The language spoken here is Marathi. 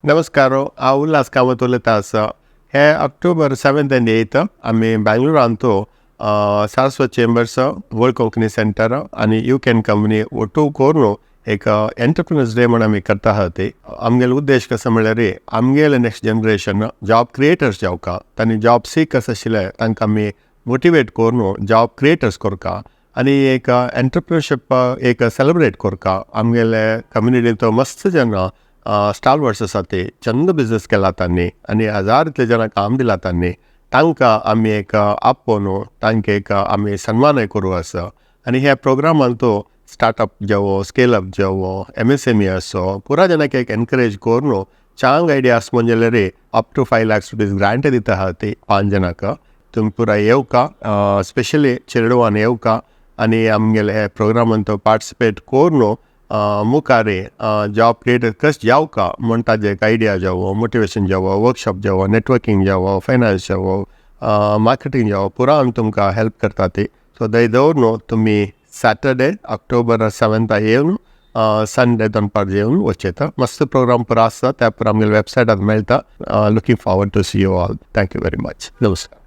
नमस्कार, हांव उल्हास कामत उलयतां आसा. हे ऑक्टोबर 7th and 8th आमी बेंगलुरू आणतो Saraswat chambers world Konkani centre आनी UK&CO कंपनी ಒಟ್ಟು कोरून एक एंटरप्रेन्यूर्स डे म्हणून आमी करता आहा ते. आमगेलो उद्देश कसो म्हणल्यार आमगेले नेक्स्ट जनरेशन जॉब क्रिएटर्स जावका. तांणी जॉब सीकर्स आशिल्ले तांकां आमी मोटिवेट करून जॉब क्रिएटर्स करता आनी एक एंटरप्रेन्यूरशिप एक सेलिब्रेट करता. आमगेले कम्युनिटीन तो मस्त जन स्टालवर्ड्स आसा ते चंद बिझनेस केला तांणी आनी हजार इतले जनां काम दिला तांणी. तांकां आमी एक आपोवन तांकां एक आमी सन्मानय करूं आसा. आनी ह्या प्रोग्रामान तो स्टार्टअप जावो, स्केल अप जावो, MSME आसो, पुरा जनांक एक एनकरेज करून चांग आयडियास म्हणजे up to 5 lakhs rupees grant दिता आहा ती 5 जनांक. तुमी पुरा येवका, स्पेशली चिरडवान येवका आनी आमगेले हे प्रोग्रामान तो पार्टिसिपेट करून मुखारे जॉब क्रिएटर कशें जावका म्हण ताजे एक आयडिया जावो, मोटिवेशन जावो, वर्कशॉप जावो, नेटवर्किंग जावो, फायनान्स जावो, मार्केटिंग जावो, पुरा आमी तुमकां हेल्प करता ती. सो दय दवरून तुमी सॅटर्डे ऑक्टोबर 7th येवन संडे दनपार येवन वचयता. मस्त प्रोग्राम पुरो आसता, त्या पुरो आमगेल्या वेबसायटार मेळटा. Looking forward to see you all. Thank you very much. नमस्कार.